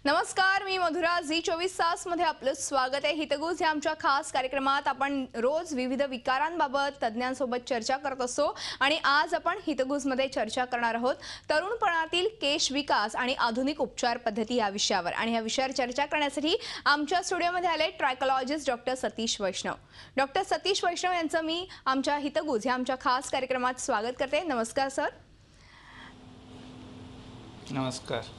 नमस्कार, मी मधुरा. झी24 तास मध्ये आपलं स्वागत आहे. हितगुज या आमच्या खास कार्यक्रमात आपण रोज विविध विकारांबाबत तज्ञांसोबत चर्चा करत असतो आणि आज आपण हितगुज मध्ये चर्चा करणार आहोत तरुणपणातील केश विकास आणि आधुनिक उपचार पद्धती या विषयावर. आणि या विषयावर चर्चा करण्यासाठी आमच्या स्टुडिओमध्ये आले ट्रायकोलॉजिस्ट डॉक्टर सतीश वैष्णव. डॉक्टर सतीश वैष्णव यांचं मी आमच्या हितगुज या आमच्या खास कार्यक्रमात स्वागत करते. नमस्कार सर. नमस्कार.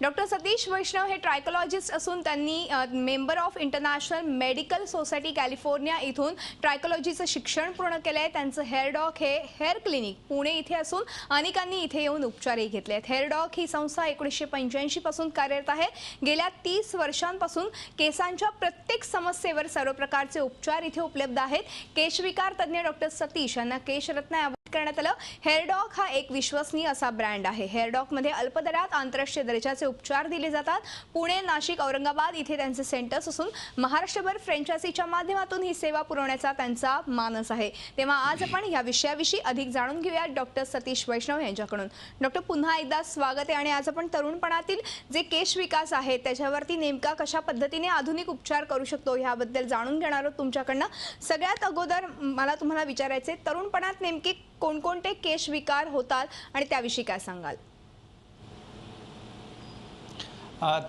डॉक्टर सतीश वैष्णव हे ट्रायकोलॉजिस्ट असून त्यांनी member of international medical society California इथून ट्रायकोलॉजीचं शिक्षण पूर्ण केलं आहे. त्यांचं हेअर डॉक हे हेअर क्लिनिक पुणे इथे असून अनेकांनी इथे येऊन उपचारही घेतले आहेत. हेअर डॉक ही संस्था 1985 पासून कार्यरत आहे. गेल्या 30 वर्षांपासून केसांच्या प्रत्येक समस्येवर सर्व प्रकारचे उपचार इथे उपलब्ध आहेत. केशविकार तज्ञ डॉक्टर सतीश यांना केशरत्न करण्यात आलं. हेअर डॉक हा एक विश्वसनीय असा ब्रँड आहे. हेअर डॉक मध्ये अल्प दरात आंतरराष्ट्रीय दर्जाचे उपचार दिले जातात. पुणे, नाशिक, औरंगाबाद इथे त्यांचे सेंटर्स असून महाराष्ट्रभर फ्रँचायझीच्या माध्यमातून ही सेवा पुरवण्याचा त्यांचा मानस आहे. तेव्हा आज आपण या विषयाविषयी अधिक जाणून घेऊया डॉक्टर सतीश वैष्णव यांच्याकडून. डॉक्टर, पुन्हा एकदा स्वागत आहे. आणि आज आपण तरुणपणातील जे केश विकास आहे त्याच्यावरती नेमका कशा पद्धतीने आधुनिक उपचार करू शकतो याबद्दल जाणून घेणार आहोत तुमच्याकडनं. सगळ्यात अगोदर मला तुम्हाला विचारायचे, तरुणपणात नेमके कोणकोणते केश विकार होतात आणि त्याविषयी काय सांगाल?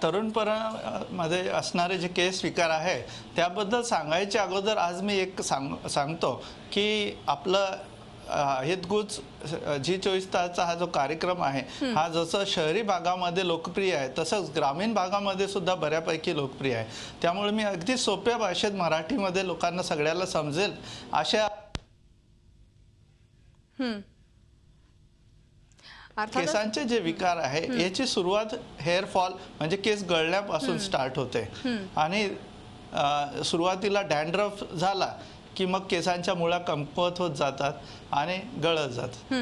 तरुणपणामध्ये असणारे जे केस विकार आहे त्याबद्दल सांगायच्या अगोदर आज मी एक सांगतो की आपलं हितगुज G24 तासचा हा जो कार्यक्रम आहे हा जसं शहरी भागामध्ये लोकप्रिय आहे तसंच ग्रामीण भागामध्ये सुद्धा बऱ्यापैकी लोकप्रिय आहे. त्यामुळे मी अगदी सोप्या भाषेत मराठीमध्ये लोकांना सगळ्याला समजेल अशा केसांचे जे विकार आहे याची सुरुवात हेअर फॉल म्हणजे केस गळण्यापासून स्टार्ट होते. आणि सुरुवातीला डॅन्ड्रफ झाला की मग केसांच्या मुळा कमकुवत होत जातात आणि गळत जातात.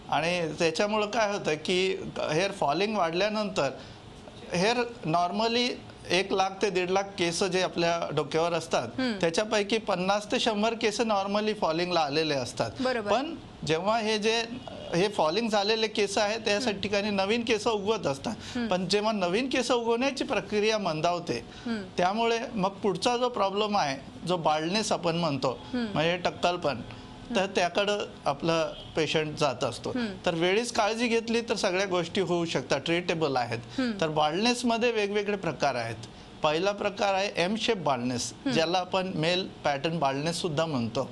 आणि त्याच्यामुळे काय होतं की हेअर फॉलिंग वाढल्यानंतर हेअर नॉर्मली 1 लाख ते 1.5 लाख केस जे आपल्या डोक्यावर असतात त्याच्यापैकी 50 ते 100 केस नॉर्मली फॉलिंगला आलेले असतात. पण जेव्हा हे फॉलिंग झालेले केस आहेत त्या ठिकाणी नवीन केस उगवत असतात. पण जेव्हा नवीन केस उगवण्याची प्रक्रिया मंदावते त्यामुळे मग पुढचा जो प्रॉब्लेम आहे जो बाल्डनेस आपण म्हणतो म्हणजे टक्कलपण, तर त्याकडं आपलं पेशंट जात असतो. तर वेळीच काळजी घेतली तर सगळ्या गोष्टी होऊ शकतात, ट्रीटेबल आहेत. तर बाल्डनेसमध्ये वेगवेगळे प्रकार आहेत. पहिला प्रकार आहे एम शेप बाल्डनेस, ज्याला आपण मेल पॅटर्न बाल्डनेस सुद्धा म्हणतो.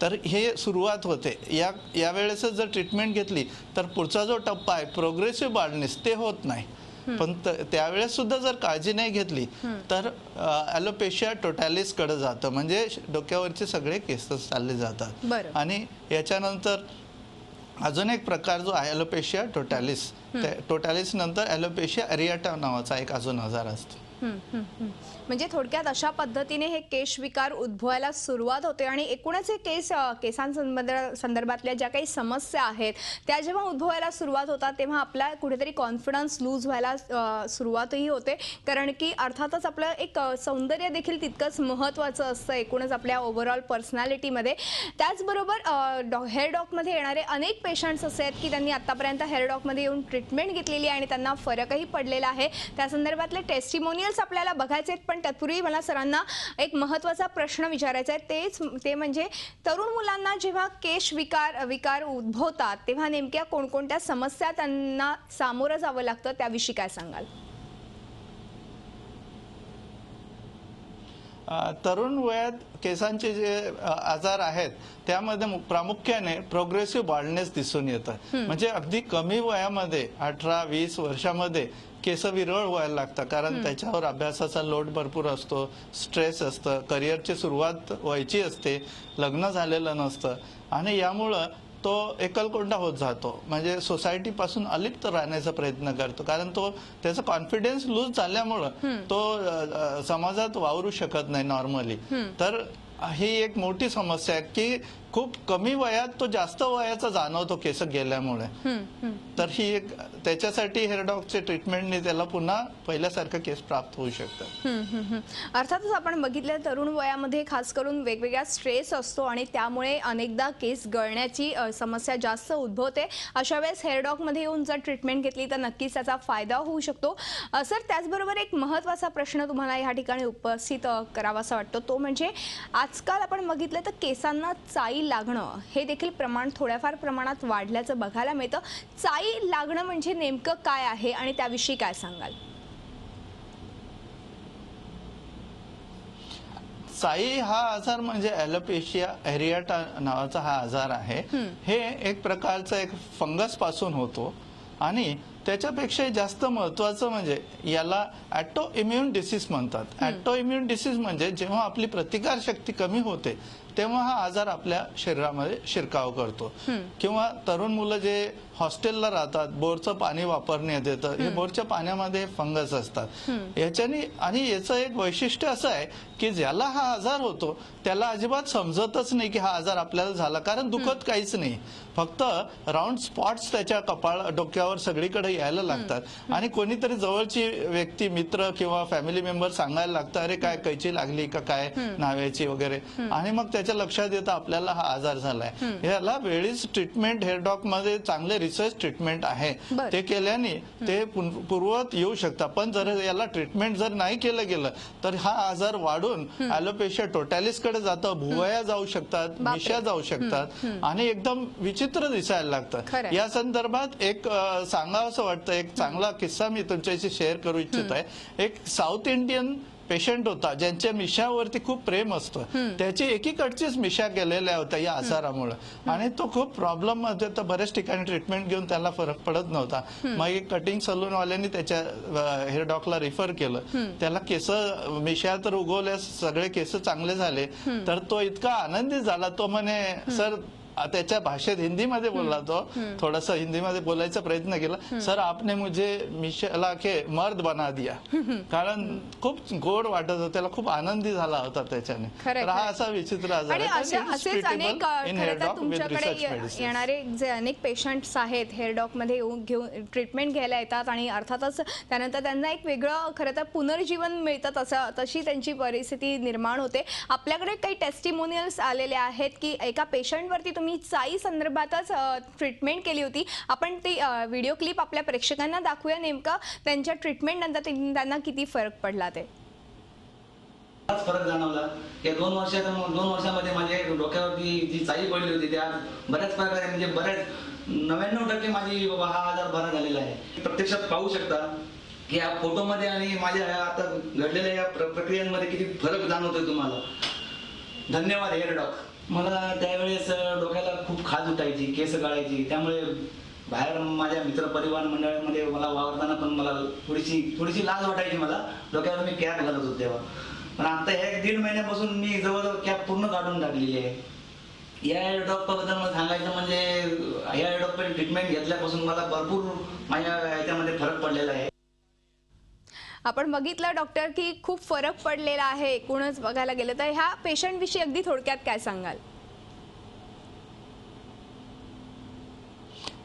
तर हे सुरुवात होते यावेळेस जर ट्रीटमेंट घेतली तर पुढचा जो टप्पा आहे प्रोग्रेसिव्ह बाल्डनेस ते होत नाही. पण त्यावेळेस सुद्धा जर काळजी नाही घेतली तर ॲलोपेशिया टोटॅलिस कडे जातं, म्हणजे डोक्यावरचे सगळे केस चालले जातात. आणि याच्यानंतर अजून एक प्रकार जो आहे ॲलोपेशिया टोटॅलिस, टोटॅलिस नंतर ॲलोपेशिया अरिएटा नावाचा एक अजून आजार असतो. म्हणजे थोडक्यात अशा पद्धतीने हे केश विकार उद्भवायला सुरुवात होते. आणि एकूणच हे केसांसंदर्भातल्या ज्या काही समस्या आहेत त्या जेव्हा उद्भवायला सुरुवात होतात तेव्हा आपला कुठेतरी कॉन्फिडन्स लूज व्हायला सुरुवातही होते. कारण की अर्थातच आपलं एक सौंदर्य देखील तितकंच महत्त्वाचं असतं एकूणच आपल्या ओव्हरऑल पर्सनॅलिटीमध्ये. त्याचबरोबर हेअर डॉकमध्ये येणारे अनेक पेशंट्स असे आहेत की त्यांनी आतापर्यंत हेअर डॉकमध्ये येऊन ट्रीटमेंट घेतलेली आणि त्यांना फरकही पडलेला आहे. त्या संदर्भातले टेस्टिमोनियल्स आपल्याला बघायचे आहेत. पण तत्पूर्वी मला सरांना एक महत्त्वाचा प्रश्न विचारायचा आहे. ते म्हणजे तरुण मुलांना जेव्हा केश विकार उद्भवतात तेव्हा नेमक्या कोणकोणत्या समस्या त्यांना सामोरं जावं लागतं त्याविषयी काय सांगाल? तरुण वयात केसांचे जे आजार आहेत त्यामध्ये प्रामुख्याने प्रोग्रेसिव्ह बाल्डनेस दिसून येतं. म्हणजे अगदी कमी वयामध्ये 18-20 वर्षामध्ये केस विरळ व्हायला लागतात. कारण त्याच्यावर अभ्यासाचा लोड भरपूर असतो, स्ट्रेस असतं, करिअरची सुरुवात व्हायची असते, लग्न झालेलं नसतं आणि यामुळं तो एकलकोंडा होत जातो. म्हणजे सोसायटीपासून अलिप्त राहण्याचा प्रयत्न करतो. कारण त्याचा कॉन्फिडन्स लूज झाल्यामुळं तो समाजात वावरू शकत नाही नॉर्मली. तर ही एक मोठी समस्या आहे की खूप कमी वयात तो जास्त वयाचा जाणवतो केस गेल्यामुळे. तर ही एक त्याच्यासाठी हेअर डॉगचे ट्रीटमेंटने त्याला पुन्हा पहिल्यासारखं केस प्राप्त होऊ शकतात. अर्थातच आपण बघितलं तरुण वयामध्ये खास करून वेगवेगळा स्ट्रेस असतो आणि त्यामुळे अनेकदा केस गळण्याची समस्या जास्त उद्भवते. अशा वेळेस हेअर डॉगमध्ये येऊन जर ट्रीटमेंट घेतली तर नक्कीच त्याचा फायदा होऊ शकतो. सर, त्याचबरोबर एक महत्त्वाचा प्रश्न तुम्हाला या ठिकाणी उपस्थित करावासा वाटतो, तो म्हणजे आजकाल आपण बघितलं तर केसांना चाई लागणं हे देखील प्रमाण थोड्याफार प्रमाणात वाढल्याचं बघायला मिळतं. चाई लागणं म्हणजे नेमकं काय आहे आणि त्याविषयी काय सांगाल? चाई हा आजार म्हणजे ॲलोपेशिया एरियाटा नावाचा हा आजार आहे. हे एक प्रकारचा एक फंगस पासून होतो आणि त्याच्यापेक्षा जास्त महत्वाचं म्हणजे याला ॲटो इम्युन डिसीज म्हणतात. ॲटो इम्युन डिसीज म्हणजे जेव्हा आपली प्रतिकार शक्ती कमी होते तेव्हा हा आजार आपल्या शरीरामध्ये शिरकाव करतो. किंवा तरुण मुलं जे हॉस्टेलला राहतात, बोरचं पाणी वापरण्यात येतं, हे बोरच्या पाण्यामध्ये फंगस असतात. याच्याने आणि याचं एक वैशिष्ट्य असं आहे की ज्याला हा आजार होतो त्याला अजिबात समजतच नाही की हा आजार आपल्याला झाला, कारण दुखत काहीच नाही. फक्त राऊंड स्पॉट्स त्याच्या डोक्यावर सगळीकडे यायला लागतात आणि कोणीतरी जवळची व्यक्ती, मित्र किंवा फॅमिली मेंबर सांगायला लागतं, अरे काय कैची लागली का काय नाव्याची वगैरे, आणि मग त्याच्या लक्षात येतं आपल्याला हा आजार झालाय. याला वेळीच ट्रीटमेंट हेअर डॉग मध्ये चांगले रिसर्च ट्रीटमेंट आहे, ते केल्याने ते पूर्ववत येऊ शकतात. पण जर याला ट्रीटमेंट जर नाही केलं गेलं तर हा आजार वाढून ॲलोपेशिया टोटॅलिस कडे जातं, भुवया जाऊ शकतात, मिशा जाऊ शकतात आणि एकदम विचित्र दिसायला लागतं. या संदर्भात एक सांगावंसं वाटतं, एक चांगला किस्सा मी तुमच्याशी शेअर करू इच्छित आहे. एक साऊथ इंडियन पेशंट होता ज्यांच्या मिशावरती खूप प्रेम असतं, त्याची एकीकडचीच मिशा गेलेल्या होत्या या आजारामुळे आणि तो खूप प्रॉब्लेम मध्ये, तर बऱ्याच ठिकाणी ट्रीटमेंट घेऊन त्याला फरक पडत नव्हता. मग एक कटिंग सलून वाल्यांनी त्याच्या हेअर डॉक्टरला रिफर केलं. त्याला केस मिशा तर उगवल्या, सगळे केस चांगले झाले. तर तो इतका आनंदी झाला, तो म्हणे सर, त्याच्या भाषेत हिंदीमध्ये बोलला, तो थोडासा हिंदीमध्ये बोलायचा प्रयत्न केला, सर आपने मुझे मिशाला के मर्द बना दिया. कारण खूप गोड वाटत होतं त्याला, खूप आनंदी झाला होता त्याच्याने. तर हा असा विचित्र आजार आणि असेच अनेक तुमच्याकडे येणारे जे अनेक पेशंट्स आहेत हेअर डॉग मध्ये घेऊन ट्रीटमेंट घ्यायला येतात आणि अर्थातच त्यानंतर त्यांना एक वेगळं खरं तर पुनर्जीवन मिळतं, तशी त्यांची परिस्थिती निर्माण होते. आपल्याकडे काही टेस्टिमोनियल्स आलेले आहेत की एका पेशंटवरती तुम्ही चाई संदर्भातच ट्रीटमेंट केली होती. आपण ती व्हिडिओ क्लिप आपल्या प्रेक्षकांना दाखवूया, नेमका त्यांच्या ट्रीटमेंट नंतर त्यांना किती फरक पडला ते. फरक जाणवला. या 2 वर्षामध्ये माझ्या डोक्यावरती जी चाई पडली होती त्या बऱ्याच प्रकारे म्हणजे बऱ्याच 99% माझी हा आजार बरा झालेला आहे. प्रत्यक्षात पाहू शकता की या फोटोमध्ये आणि माझ्या आता घडलेल्या या प्रक्रियांमध्ये किती फरक जाणवतोय तुम्हाला. धन्यवाद हेअर डॉग. मला त्यावेळेस डोक्याला खूप खाज उठायची, केस गळायची, त्यामुळे बाहेर माझ्या मित्र परिवार मंडळामध्ये मला वावरताना पण मला थोडीशी लाज वाटायची. मला डोक्यावर मी कॅप घालत होतो तेव्हा. पण आता ह्या 1.5 महिन्यापासून मी जवळजवळ कॅप पूर्ण काढून टाकलेली आहे. या हेअर डॉगबद्दल मला सांगायचं म्हणजे या हेअर डॉगकडे ट्रीटमेंट घेतल्यापासून मला भरपूर माझ्या ह्याच्यामध्ये फरक पडलेला आहे. आपण बघितलं डॉक्टर की खूप फरक पडलेला आहे एकूणच बघायला गेलं तर. ह्या पेशंट विषयी अगदी थोडक्यात काय सांगाल?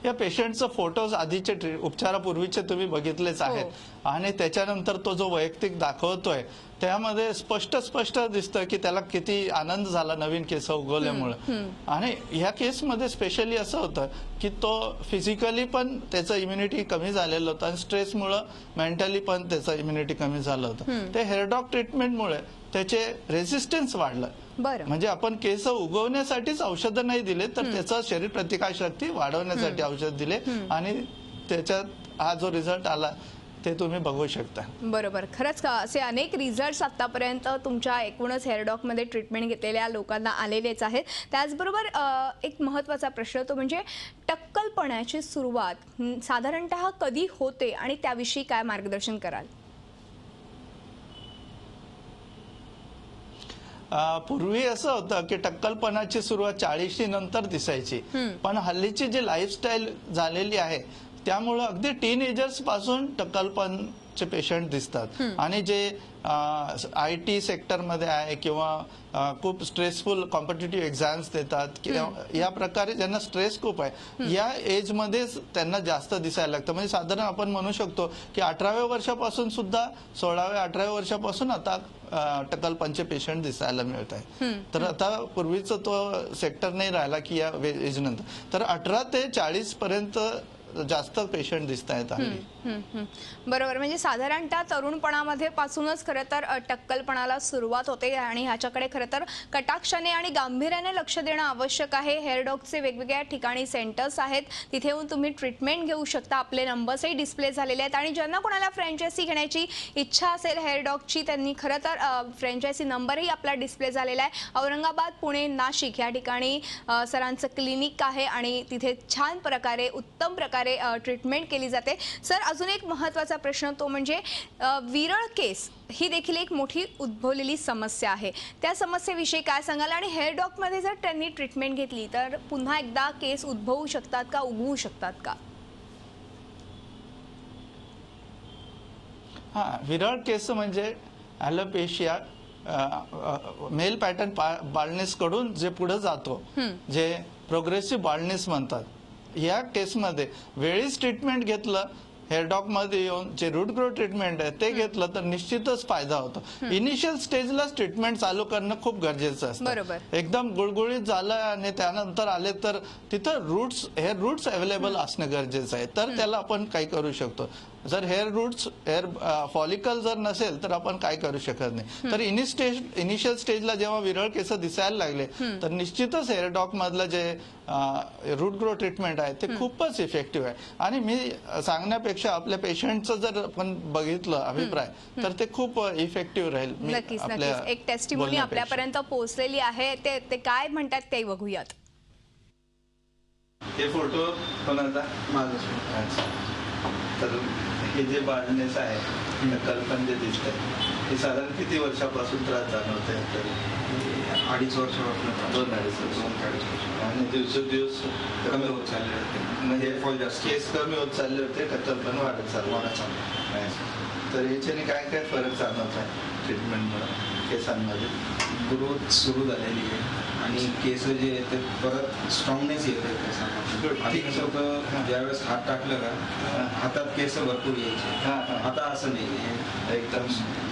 या पेशंटचं फोटोज आधीचे उपचारापूर्वीचे तुम्ही बघितलेच आहेत आणि त्याच्यानंतर तो जो वैयक्तिक दाखवतोय त्यामध्ये स्पष्ट दिसतं की त्याला किती आनंद झाला नवीन केस उगवल्यामुळे. आणि ह्या केसमध्ये स्पेशली असं होतं की तो फिजिकली पण त्याचं इम्युनिटी कमी झालेलं होतं आणि स्ट्रेसमुळे मेंटली पण त्याचं इम्युनिटी कमी झालं होतं. ते हेअर डॉग ट्रीटमेंटमुळे त्याचे रेझिस्टन्स वाढलं. म्हणजे आपण केस उगवण्यासाठीच औषधं नाही दिले तर त्याचा शरीर प्रतिकारशक्ती वाढवण्यासाठी औषध दिले आणि त्याच्यात हा जो रिझल्ट आला ते तुम्ही बघू शकता. बरोबर. खरंच असे अनेक रिझल्ट्स आतापर्यंत तुमच्या एकूणच हेअर डॉग मध्ये ट्रीटमेंट घेतलेल्या लोकांना आलेलेच आहेत. त्याचबरोबर एक महत्त्वाचा प्रश्न तो म्हणजे टक्कलपणाची सुरुवात साधारणतः कधी होते आणि त्याविषयी काय मार्गदर्शन कराल? पूर्वी असं होतं की टक्कलपणाची सुरुवात 40 नंतर दिसायची, पण हल्लीची जी लाईफस्टाईल झालेली आहे त्यामुळे अगदी टीनएजर्स पासून टक्कलपण चे पेशंट दिसतात आणि जे IT सेक्टरमध्ये आहे किंवा खूप स्ट्रेसफुल कॉम्पिटिटिव्ह एक्झाम्स देतात किंवा या प्रकारे ज्यांना स्ट्रेस खूप आहे या एजमध्येच त्यांना जास्त दिसायला लागतं. म्हणजे साधारण आपण म्हणू शकतो की 18व्या वर्षापासून सुद्धा 16व्या 18व्या वर्षापासून आता टक्कलपणचे पेशंट दिसायला मिळत आहे. तर आता पूर्वीचा तो सेक्टर नाही राहिला की या एज नंतर तर 18 ते 40 पर्यंत जास्त पेशंट दिसत आहेत. बरोबर. म्हणजे साधारणतः तरुणपणामध्ये पासूनच खरं तर टक्कलपणाला सुरुवात होते आणि ह्याच्याकडे खरं तर कटाक्षाने आणि गांभीर्याने लक्ष देणं आवश्यक आहे. हेअर डॉगचे वेगवेगळ्या ठिकाणी सेंटर्स आहेत, तिथे येऊन तुम्ही ट्रीटमेंट घेऊ शकता. आपले नंबर्सही डिस्प्ले झालेले आहेत आणि ज्यांना कोणाला फ्रँचायझी घेण्याची इच्छा असेल हेअर डॉगची त्यांनी खरं तर फ्रँचायझी नंबरही आपला डिस्प्ले झालेला आहे. औरंगाबाद, पुणे, नाशिक या ठिकाणी सरांचं क्लिनिक आहे आणि तिथे छान प्रकारे उत्तम प्रकारे ट्रीटमेंट केली जाते. सर, अजून एक महत्त्वाचा प्रश्न तो म्हणजे विरळ केस ही देखील एक मोठी उद्भवलेली समस्या आहे. त्या समस्येविषयी काय सांगाल आणि हेअर डॉगमध्ये जर त्यांनी ट्रीटमेंट घेतली तर पुन्हा एकदा केस उद्भवू शकतात का, उगवू शकतात का? विरळ केस म्हणजे ॲलोपेशिया मेल पॅटर्न बाल्डनेस कडून जे पुढे जातो, जे प्रोग्रेसिव्ह बाल्डनेस म्हणतात, या केसमध्ये वेळीच ट्रीटमेंट घेतलं, हेअर डॉग मध्ये येऊन जे रूट ग्रो ट्रीटमेंट आहे ते घेतलं तर निश्चितच फायदा होतो. इनिशियल स्टेजलाच ट्रीटमेंट चालू करणं खूप गरजेचं असतं. एकदम गुळगुळीत झालं आणि त्यानंतर आले तर तिथं हेअर रूट्स अवेलेबल असणं गरजेचं आहे, तर त्याला आपण काही करू शकतो. जर हेअर फॉलिकल जर नसेल तर आपण काय करू शकत नाही. तर इनिशियल स्टेजला जेव्हा विरळ केस दिसायला लागले तर निश्चितच हेअर डॉग मधलं जे रूट ग्रो ट्रीटमेंट आहे ते खूपच इफेक्टिव्ह आहे. आणि मी सांगण्यापेक्षा आपल्या पेशंटचं जर आपण बघितलं अभिप्राय तर ते खूप इफेक्टिव्ह राहील. नक्कीच नक्कीच. एक टेस्टिमोनी आपल्यापर्यंत पोहोचलेली आहे, ते काय म्हणतात ते बघूयात. हे फोटो कोणाचा? माझा. तर हे जे बाल्डनेस आहे, टक्कलपण जे दिसतंय, हे साधारण किती वर्षापासून त्रास जाणवत आहे? तर 2.5 वर्षापासून. 2-2.5 वर्ष. आणि दिवसेंदिवस कमी होत चालले होते. म्हणजे केस कमी होत चालले होते, टक्कलपण वाढत चाललं. तर याच्याने काय काय फरक जाणवत आहे ट्रीटमेंटमुळे केसांमध्ये? ग्रोथ सुरू झालेली आहे आणि केस जे आहेत ते परत स्ट्रॉंगनेस येते केसांना. आधी कसं होतं, ज्यावेळेस हात टाकलं का हातात केस भरपूर यायचे, आता असं नाही, एकदम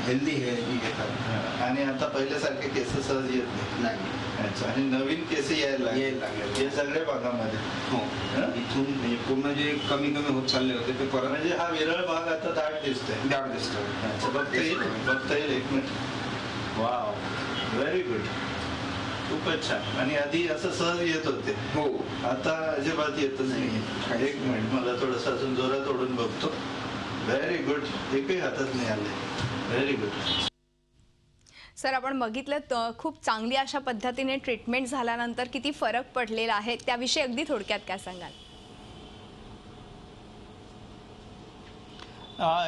हेल्दी येतात. आणि आता पहिल्यासारखे केस सहज येत नाही. अच्छा. आणि नवीन केस यायला लागले हे सगळ्या भागामध्ये? हो. इथून पूर्ण जे कमी कमी होत चालले होते ते परत, म्हणजे हा विरळ भाग आता दाट दिसतोय. दाट दिसतोय. बघता येईल एक मिनिट. Wow, very good. खूपच छान. आणि आधी असं सहज येत होते? हो. आता अजिबात येतच नाही. एक मिनिट, मला थोडंसं अजून जोरात ओढून बघतो. Very good. एकही हातात नाही आले. Very good. सर, आपण बघितलं खूप चांगली अशा पद्धतीने ट्रीटमेंट झाल्यानंतर किती फरक पडलेला आहे, त्याविषयी अगदी थोडक्यात काय सांगाल?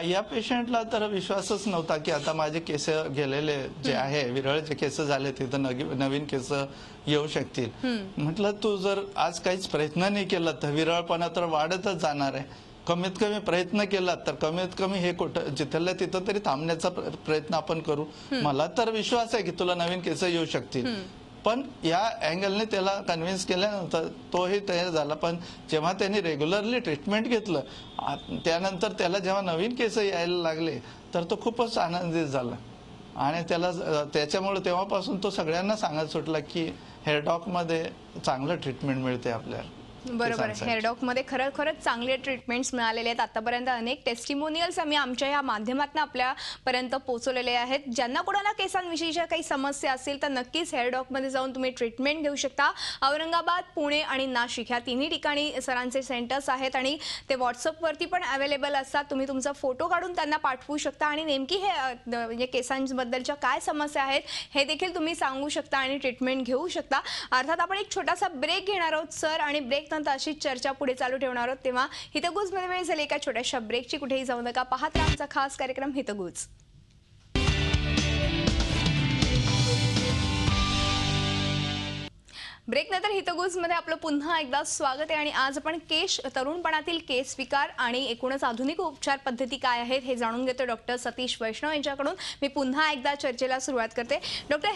या पेशंटला तर विश्वासच नव्हता की आता माझे केस गेलेले जे आहे, विरळ जे केस झाले तिथं नवीन केस येऊ शकतील. म्हटलं तू जर आज काहीच प्रयत्न नाही केला तर विरळपणा तर वाढतच जाणार आहे. कमीत कमी प्रयत्न केला तर कमीत कमी हे कुठं जिथल्या तिथं तरी थांबण्याचा प्रयत्न आपण करू. मला तर विश्वास आहे की तुला नवीन केस येऊ शकतील. पण या अँगलने त्याला कन्व्हिन्स केल्यानंतर तोही तयार झाला. पण जेव्हा त्यांनी रेग्युलरली ट्रीटमेंट घेतलं त्यानंतर त्याला जेव्हा नवीन केस यायला लागले तर तो खूपच आनंदित झाला. आणि त्याच्यामुळे तेव्हापासून तो सगळ्यांना सांगत सुटला की हेअर डॉग मध्ये चांगलं ट्रीटमेंट मिळते आपल्याला. बरोबर. हेअर डॉग मध्ये खरंच चांगले ट्रीटमेंट्स मिळालेले आहेत. आतापर्यंत अनेक टेस्टिमोनियल्स आम्ही आमच्या या माध्यमातून आपल्यापर्यंत पोहोचवलेले आहेत. ज्यांना कोणाला केसांविषयीच्या काही समस्या असतील तर नक्कीच हेअर डॉग मध्ये जाऊन तुम्ही ट्रीटमेंट घेऊ शकता. औरंगाबाद, पुणे आणि नाशिक ह्या तिन्ही ठिकाणी सरांचे सेंटर्स आहेत आणि ते व्हॉट्सअपवरती पण अवेलेबल असतात. तुम्ही तुमचा फोटो काढून त्यांना पाठवू शकता आणि नेमकी हे म्हणजे केसांबद्दलच्या काय समस्या आहेत हे देखील तुम्ही सांगू शकता आणि ट्रीटमेंट घेऊ शकता. अर्थात आपण एक छोटासा ब्रेक घेणार आहोत सर आणि ब्रेक नंतर अशीच चर्चा पुढे चालू ठेवणार आहोत. तेव्हा हितगुज मध्ये वेळ झाली एका छोट्याशा ब्रेकची. कुठेही जाऊ नका, पाहत राहा आमचा खास कार्यक्रम हितगुज. ब्रेकनंतर हितगुजमध्ये आपलं पुन्हा एकदा स्वागत आहे आणि आज आपण केश तरुणपणातील केस विकार आणि एकूणच आधुनिक उपचार पद्धती काय आहेत हे जाणून घेतो डॉक्टर सतीश वैष्णव यांच्याकडून. मी पुन्हा एकदा चर्चेला सुरुवात करते. डॉक्टर,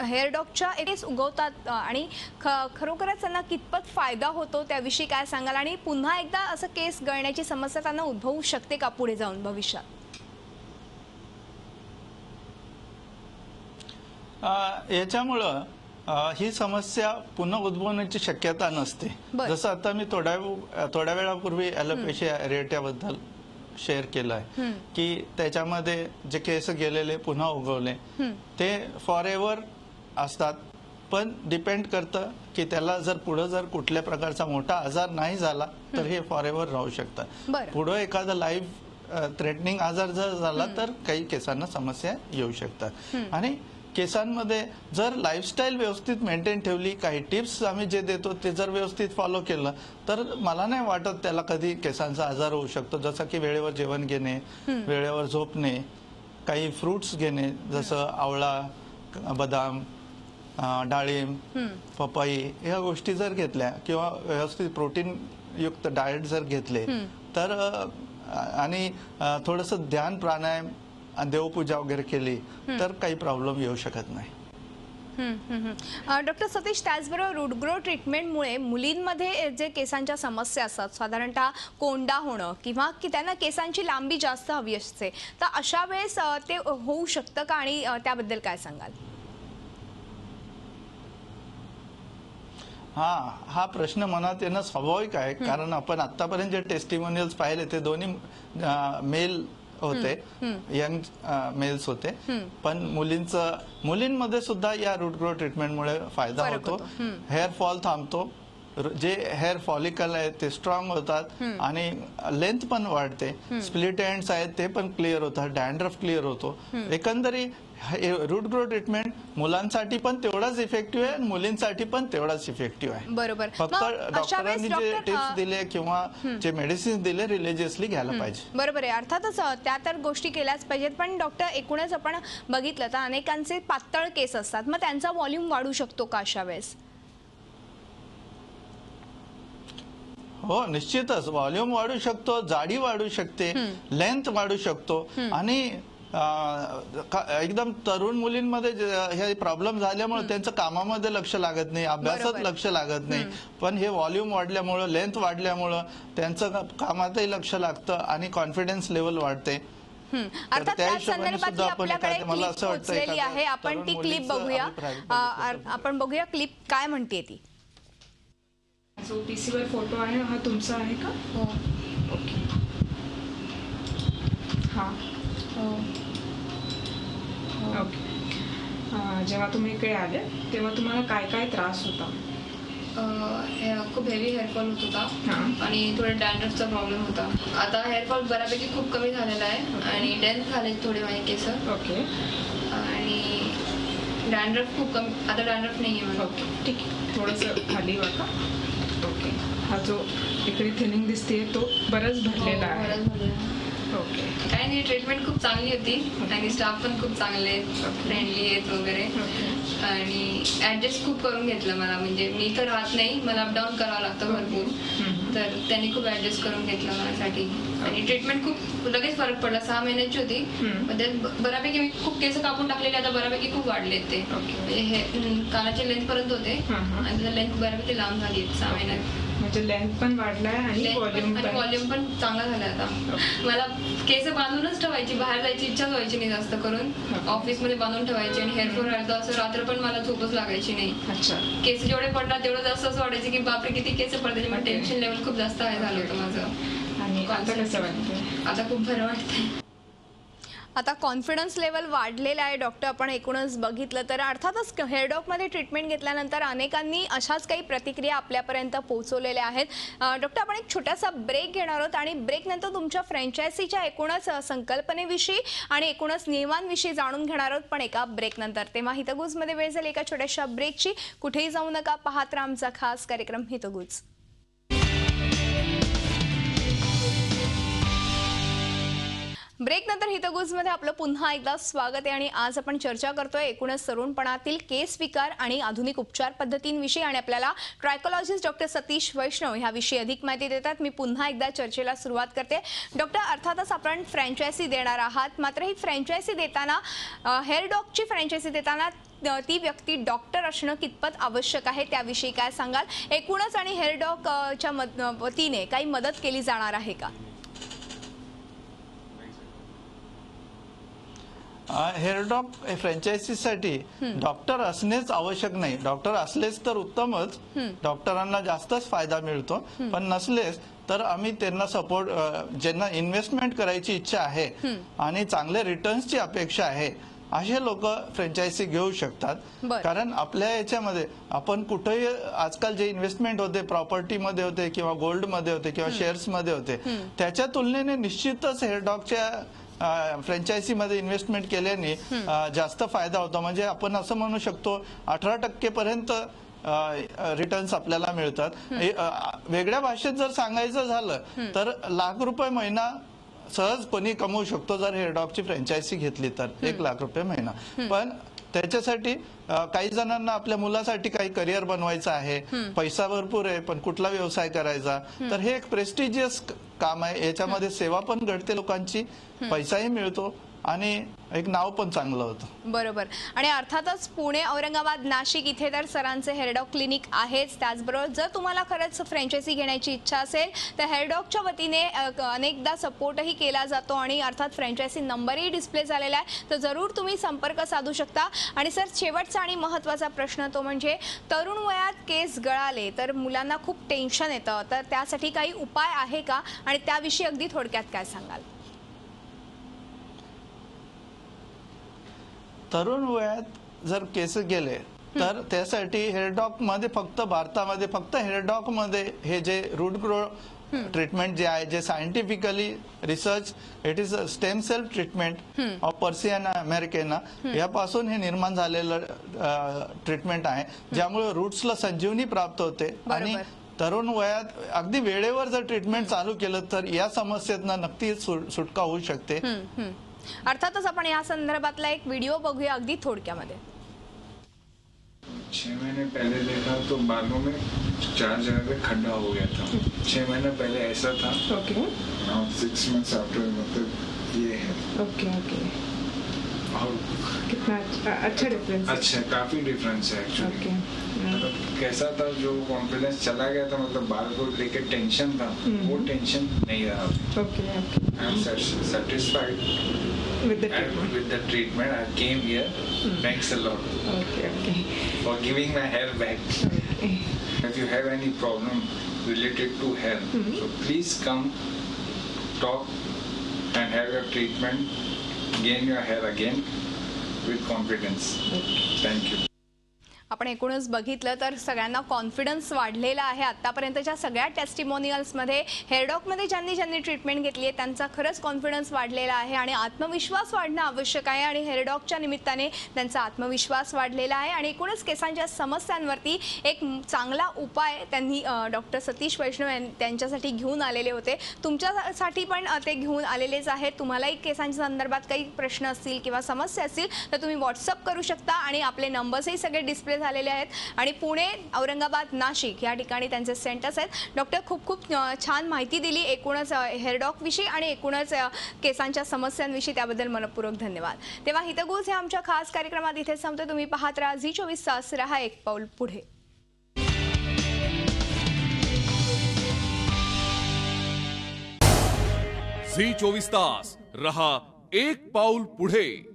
हेअर डॉगच्या केस उगवतात आणि खरोखरच त्यांना कितपत फायदा होतो त्याविषयी काय सांगाल आणि पुन्हा एकदा असं केस गळण्याची समस्या त्यांना उद्भवू शकते का पुढे जाऊन भविष्यात? याच्यामुळं ही समस्या पुन्हा उद्भवण्याची शक्यता नसते. जसं आता मी थोड्या वेळापूर्वी ॲलोपेशिया एरिएटाबद्दल शेअर केलं आहे की त्याच्यामध्ये जे केस गेलेले पुन्हा उगवले ते फॉर एव्हर असतात, पण डिपेंड करतं की त्याला जर पुढे जर कुठल्या प्रकारचा मोठा आजार नाही झाला तर हे फॉर एव्हर राहू शकतात. पुढे एखादा लाईफ थ्रेटनिंग आजार जर झाला तर काही केसांना समस्या येऊ शकतात. आणि केसांमध्ये जर लाईफस्टाईल व्यवस्थित मेंटेन ठेवली, काही टिप्स आम्ही जे देतो ते जर व्यवस्थित फॉलो केलं तर मला नाही वाटत त्याला कधी केसांचा आजार होऊ शकतो. जसं की वेळेवर जेवण घेणे, वेळेवर झोपणे, काही फ्रुट्स घेणे जसं आवळा, बदाम, डाळिंब, पपई या गोष्टी जर घेतल्या किंवा व्यवस्थित प्रोटीन युक्त डाएट जर घेतले तर आणि थोडंसं ध्यान, प्राणायाम, देवपूजा वगैरे केली तर काही प्रॉब्लेम येऊ शकत नाही. डॉक्टर सतीश, त्याचबरोबर रूट ग्रो ट्रीटमेंटमुळे मुलींमध्ये जे केसांच्या समस्या असतात, साधारणतः कोंडा होणं किंवा की त्यांना केसांची लांबी जास्त हवी असते, तर अशा वेळेस ते होऊ शकतं का आणि त्याबद्दल काय सांगाल? हा प्रश्न मनात येणं स्वाभाविक आहे, कारण आपण आतापर्यंत जे टेस्टिमोनियल्स पाहिले ते दोन्ही मेल होते, यंग मेल्स होते. पण मुलींमध्ये सुद्धा या रूट ग्रो ट्रीटमेंटमुळे फायदा होतो. हेअर फॉल थांबतो, जे हेअर फॉलिकल आहेत ते स्ट्रॉंग होतात आणि लेंथ पण वाढते. स्प्लिट एंड्स आहेत ते पण क्लिअर होतात, डॅन्ड्रफ क्लिअर होतो. एकंदरी रूट ग्रो ट्रीटमेंट मुलांसाठी पण तेवढाच इफेक्टिव्ह आहे, मुलींसाठी पण तेवढाच इफेक्टिव्ह आहे. बरोबर. फक्त डॉक्टरांनी जे टिप्स दिले किंवा जे मेडिसिन दिले रिलिजियसली घ्यायला पाहिजे. बरोबर आहे, अर्थातच त्या तर गोष्टी केल्याच पाहिजेत. पण डॉक्टर, एकूणच आपण बघितलं तर अनेकांचे पातळ केस असतात, मग त्यांचा व्हॉल्यूम वाढू शकतो का अशा वेळेस? हो, निश्चितच व्हॉल्यूम वाढू शकतो, जाडी वाढू शकते, लेंथ वाढू शकतो. आणि एकदम तरुण मुलींमध्ये हे प्रॉब्लेम झाल्यामुळे त्यांचं कामामध्ये लक्ष लागत नाही, अभ्यासात लक्ष लागत नाही. पण हे व्हॉल्यूम वाढल्यामुळं, लेंथ वाढल्यामुळं त्यांचं कामातही लक्ष लागतं आणि कॉन्फिडन्स लेवल वाढते. अर्थात त्या संदर्भातली आपल्याकडे क्लिप पोहोचलेली आहे, आपण ती क्लिप बघूया. आपण बघूया क्लिप काय म्हणते ती. जो पीसीवर फोटो आहे हा तुमचा आहे का? हो. ओके. हां. ओके. जेव्हा तुम्ही इकडे आले तेव्हा तुम्हाला काय काय त्रास होता? खूप हेवी हेअरफॉल होत होता आणि थोडा डॅन्ड्रफचा प्रॉब्लेम होता. आता हेअरफॉल बऱ्यापैकी खूप कमी झालेला आहे आणि डेन्थ झाले थोडे माझे केस. ओके. आणि डॅन्ड्रफ खूप कमी, आता डॅन्ड्रफ नाही आहे मला. ओके, ठीक आहे. थोडंसं खाली वाका. ओके. हा जो इकडे थिनिंग दिसते तो बरंच भरलेला आहे. बरंच भरलेला. ओके. काय नाही, ट्रीटमेंट खूप चांगली होती आणि स्टाफ पण खूप चांगले आहेत, फ्रेंडली आहेत वगैरे. आणि ऍडजस्ट खूप करून घेतलं मला, म्हणजे मी तर राहत नाही, मला अपडाऊन करावं लागतं भरपूर, तर त्यांनी खूप ऍडजस्ट करून घेतलं माझ्यासाठी. आणि ट्रीटमेंट खूप लगेच फरक पडला. 6 महिन्याची होती, म्हणजे बऱ्यापैकी मी खूप केस कापून टाकलेले, आता बऱ्यापैकी खूप वाढलेत ते. म्हणजे हे कानाच्या लेंथ पर्यंत होते आणि त्याचा लेंथ बऱ्यापैकी लांब झाली 6 महिन्यात. म्हणजे लेंथ पण वाढलाय आणि व्हॉल्यूम पण चांगला झालाय. आता मला केस बांधूनच ठेवायची, बाहेर जायची इच्छाच व्हायची नाही जास्त करून. ऑफिसमध्ये बांधून ठेवायची आणि हेअरफॉल राहिलं असं रात्र पण मला झोपच लागायची नाही. अच्छा. केस जेवढे पडणार तेवढं जास्त असं वाटायचं की बापरे किती केस पडते. मग टेन्शन लेवल खूप जास्त आहे झालं होतं माझं. आणि आता कसं वाटतं? आता खूप बरं वाटतंय. आता कॉन्फिडन्स लेवल वाढलेला आहे. डॉक्टर, आपण एकूणच बघितलं तर अर्थातच हेअर डॉगमध्ये ट्रीटमेंट घेतल्यानंतर अनेकांनी अशाच काही प्रतिक्रिया आपल्यापर्यंत पोहोचवलेल्या आहेत. डॉक्टर, आपण एक छोटासा ब्रेक घेणार आहोत आणि ब्रेकनंतर तुमच्या फ्रँचायझीच्या एकूणच संकल्पनेविषयी आणि एकूणच नियमांविषयी जाणून घेणार आहोत, पण एका ब्रेकनंतर. तेव्हा हितगुजमध्ये वेळ झाली एका छोट्याशा ब्रेकची. कुठेही जाऊ नका, पाहत राहा आमचा खास कार्यक्रम हितगुज. ब्रेकनंतर हितगुजमध्ये आपलं पुन्हा एकदा स्वागत आहे आणि आज आपण चर्चा करतोय एकूणच तरुणपणातील केस विकार आणि आधुनिक उपचार पद्धतींविषयी आणि आपल्याला ट्रायकोलॉजिस्ट डॉक्टर सतीश वैष्णव ह्याविषयी अधिक माहिती देतात. मी पुन्हा एकदा चर्चेला सुरुवात करते. डॉक्टर, अर्थातच आपण फ्रँचायझी देणार आहात, मात्र ही फ्रँचायझी देताना हेअर डॉगची फ्रँचायझी देताना ती व्यक्ती डॉक्टर असणं कितपत आवश्यक आहे त्याविषयी काय सांगाल? एकूणच आणि हेअर डॉगच्या वतीने काही मदत केली जाणार आहे का? हेअर डॉग फ्रँचायझीसाठी डॉक्टर असणेच आवश्यक नाही. डॉक्टर असलेच तर उत्तमच, डॉक्टरांना जास्तच फायदा मिळतो. पण नसलेच तर आम्ही त्यांना सपोर्ट, ज्यांना इन्व्हेस्टमेंट करायची इच्छा आहे आणि चांगले रिटर्न्सची अपेक्षा आहे असे लोक फ्रँचायझी घेऊ शकतात. कारण आपल्या याच्यामध्ये आपण कुठेही आजकाल जे इन्व्हेस्टमेंट होते, प्रॉपर्टीमध्ये होते किंवा गोल्डमध्ये होते किंवा शेअर्समध्ये होते, त्याच्या तुलनेने निश्चितच हेअर डॉगच्या फ्रँचायझीमध्ये इन्व्हेस्टमेंट केल्याने जास्त फायदा होतो. म्हणजे आपण असं म्हणू शकतो 18% पर्यंत रिटर्न्स आपल्याला मिळतात. वेगळ्या भाषेत जर सांगायचं झालं तर लाख रुपये महिना सहज कोणी कमवू शकतो जर हेअर डॉगची फ्रँचायझी घेतली तर. 1 लाख रुपये महिना. पण त्याच्यासाठी काही जणांना आपल्या मुलासाठी काही करिअर बनवायचं आहे, पैसा भरपूर आहे पण कुठला व्यवसाय करायचा, तर हे एक प्रेस्टिजियस काम आहे. याच्यामध्ये सेवा पण घडते लोकांची, पैसाही मिळतो आणि एक नाव पण चांगलं होतं. बरोबर. आणि अर्थातच पुणे, औरंगाबाद, नाशिक इथे तर सरांचे हेअरडॉग क्लिनिक आहेच. त्याचबरोबर जर तुम्हाला खरंच फ्रँचायझी घेण्याची इच्छा असेल तर हेअरडॉगच्या वतीने अनेकदा सपोर्टही केला जातो आणि अर्थात फ्रँचायझी नंबरही डिस्प्ले झालेला आहे, तर जरूर तुम्ही संपर्क साधू शकता. आणि सर, शेवटचा आणि महत्त्वाचा प्रश्न तो म्हणजे तरुण वयात केस गळाले तर मुलांना खूप टेन्शन येतं, तर त्यासाठी काही उपाय आहे का आणि त्याविषयी अगदी थोडक्यात काय सांगाल? तरुण वयात जर केस गेले तर त्यासाठी हेअर डॉग मध्ये फक्त भारतामध्ये फक्त हेअर डॉग मध्ये हे जे रूट ग्रो ट्रीटमेंट जे आहे, जे scientifically research, it is stem cell treatment of पर्सियाना अमेरिकेना यापासून हे निर्माण झालेलं ट्रीटमेंट आहे, ज्यामुळे रूट्सला संजीवनी प्राप्त होते. आणि तरुण वयात अगदी वेळेवर जर ट्रीटमेंट चालू केलं तर या समस्येतनं नक्कीच सुटका होऊ शकते. अर्थातच आपण या संदर्भातला एक व्हिडिओ बघूया अगदी थोडक्यामध्ये. 6 महीने पहले देखा तो बालों में 4 जगह पे खड्डा हो गया था. 6 महीने पहले ऐसा था. ओके. Now 6 months after मतलब ये है. Okay okay. और कितना अच्छा डिफरेंस? अच्छा, काफी डिफरेंस है एक्चुअली. ओके. मतलब कैसा था, जो कॉन्फिडेंस चला गया था, मतलब बाल को लेके टेंशन था, वो टेंशन नहीं रहा. Okay okay. I am satisfied With the treatment. with the treatment. I came here. Thanks a lot Okay okay. for giving my hair back. Okay. If you have any problem related to hair, so please come, talk and have your treatment, gain your hair again with confidence. Thank you. आपण एकूणच बघितलं तर सगळ्यांना confidence वाढलेला आहे. आतापर्यंतच्या सगळ्या टेस्टिमोनियल्समध्ये हेअरडॉगमध्ये ज्यांनी ट्रीटमेंट घेतली आहे त्यांचा खरंच कॉन्फिडन्स वाढलेला आहे आणि आत्मविश्वास वाढणं आवश्यक आहे आणि हेअरडॉगच्या निमित्ताने त्यांचा आत्मविश्वास वाढलेला आहे. आणि एकूणच केसांच्या समस्यांवरती एक चांगला उपाय त्यांनी डॉक्टर सतीश वैष्णव त्यांच्यासाठी घेऊन आलेले होते. तुमच्यासाठी पण ते घेऊन आलेलेच आहेत. तुम्हालाही केसांच्या संदर्भात काही प्रश्न असतील किंवा समस्या असतील तर तुम्ही व्हॉट्सअप करू शकता आणि आपले नंबर्सही सगळे डिस्प्ले झालेले आहेत. आणि पुणे, औरंगाबाद, नाशिक या ठिकाणी त्यांचे सेंटर्स आहेत. डॉक्टर, खूप खूप छान माहिती दिली एकूणच हेअरडॉग विषयी आणि एकूणच केसांच्या समस्यांविषयी, त्याबद्दल मनपूर्वक धन्यवाद. तेव्हा हितगुज हे आमच्या खास कार्यक्रमात इथे संपते. तुम्ही पाहत राहा झी24 तास, रहा एक पाऊल पुढे. झी24 तास, रहा एक पाऊल पुढे.